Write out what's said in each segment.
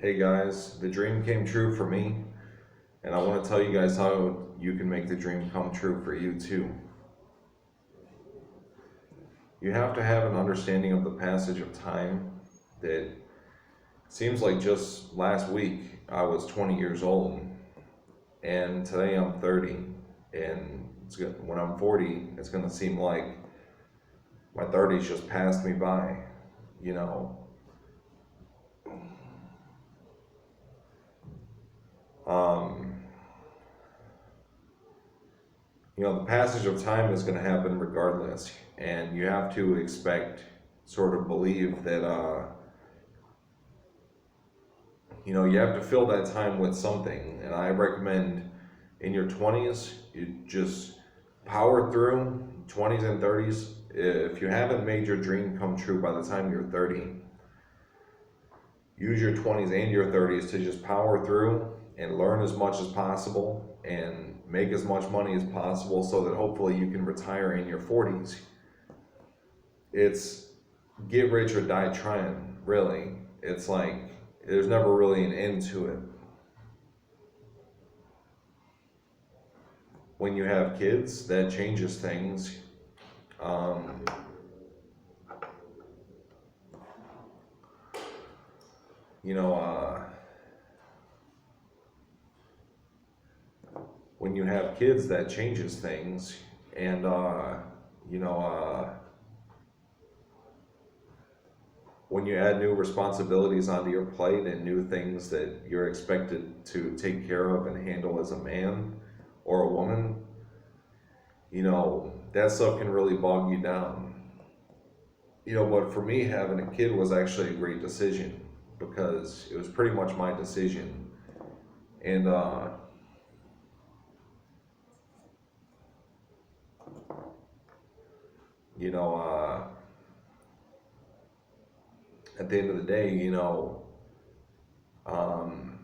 Hey guys, the dream came true for me, and I want to tell you guys how you can make the dream come true for you too. You have to have an understanding of the passage of time that seems like just last week I was 20 years old, and today I'm 30, and when I'm 40, it's going to seem like my 30s just passed me by, you know. Um, the passage of time is going to happen regardless, and you have to expect, sort of believe that, you have to fill that time with something. And I recommend in your 20s, you just power through 20s and 30s. If you haven't made your dream come true by the time you're 30, use your 20s and your 30s to just power through and learn as much as possible and make as much money as possible so that hopefully you can retire in your 40s. It's get rich or die trying, really. It's like there's never really an end to it. When you have kids, that changes things. Um, you know, when you have kids, that changes things. And, you know, when you add new responsibilities onto your plate and new things that you're expected to take care of and handle as a man or a woman, that stuff can really bog you down. But for me, having a kid was actually a great decision because it was pretty much my decision. And, you know, at the end of the day, um,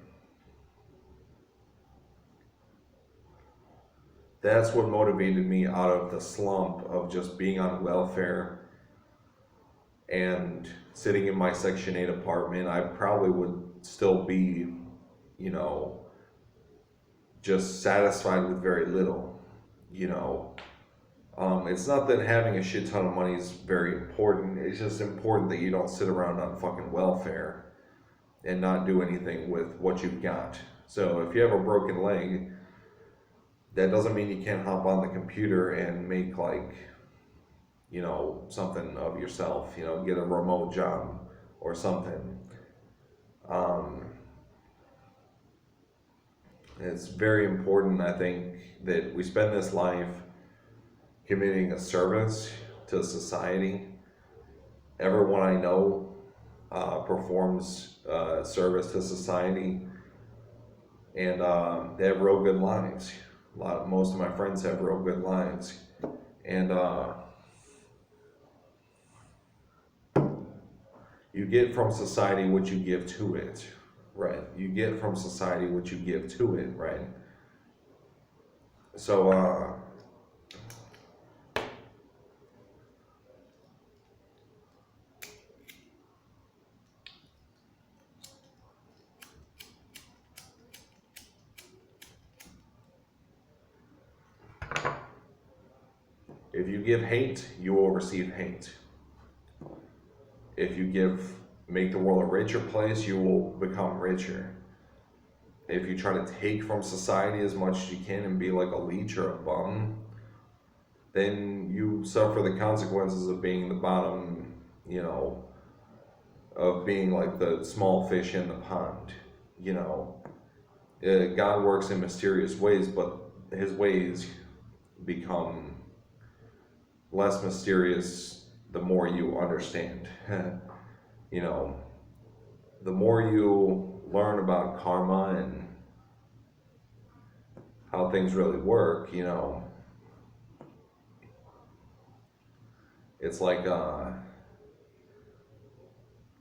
that's what motivated me out of the slump of just being on welfare and sitting in my Section 8 apartment. I probably would still be, you know, just satisfied with very little, you know. It's not that having a shit ton of money is very important. It's just important that you don't sit around on fucking welfare and not do anything with what you've got. So if you have a broken leg, that doesn't mean you can't hop on the computer and make something of yourself, get a remote job or something. Um, it's very important, I think, that we spend this life committing a service to society. Everyone I know performs service to society, and they have real good lives. Most of my friends have real good lives, and you get from society what you give to it, right? You get from society what you give to it, right? So, if you give hate, you will receive hate. If you make the world a richer place, you will become richer. If you try to take from society as much as you can and be like a leech or a bum, then you suffer the consequences of being the bottom, of being like the small fish in the pond. God works in mysterious ways, but his ways become less mysterious the more you understand. you know, the more you learn about karma and how things really work, it's like, I'm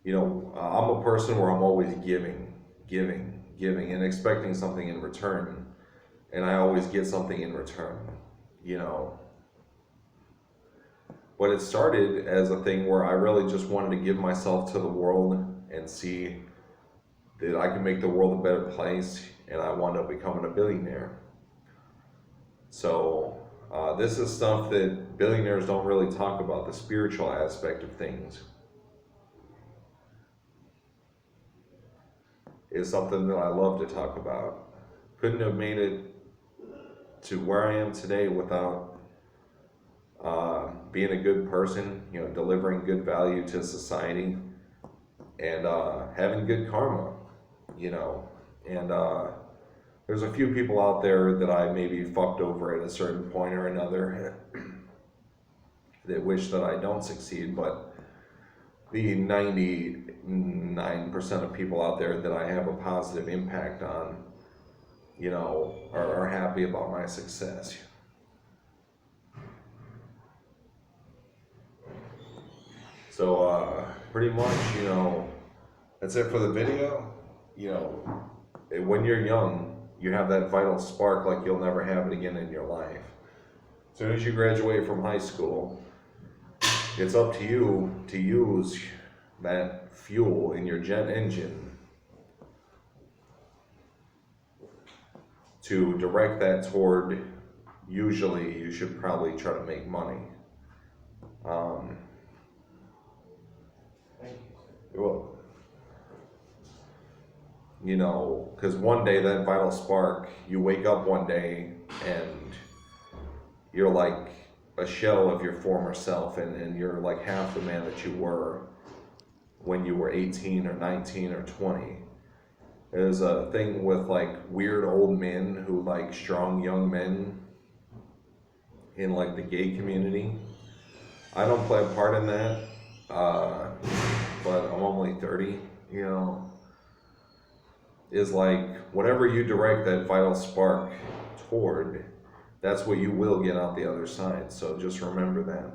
a person where I'm always giving, and expecting something in return. And I always get something in return, you know. But it started as a thing where I really just wanted to give myself to the world and see that I can make the world a better place, and I wound up becoming a billionaire. So this is stuff that billionaires don't really talk about, the spiritual aspect of things. Is something that I love to talk about. Couldn't have made it to where I am today without being a good person, delivering good value to society, and having good karma, and there's a few people out there that I maybe fucked over at a certain point or another that wish that I don't succeed, but the 99% of people out there that I have a positive impact on, are happy about my success. So pretty much, that's it for the video. When you're young, you have that vital spark like you'll never have it again in your life. As soon as you graduate from high school, it's up to you to use that fuel in your jet engine to direct that toward, usually you should probably try to make money. Well, because one day that vital spark, you wake up one day and you're like a shell of your former self, and you're like half the man that you were when you were 18 or 19 or 20. There's a thing with like weird old men who like strong young men in like the gay community. I don't play a part in that, but I'm only 30, is like whatever you direct that vital spark toward, that's what you will get out the other side. So just remember that.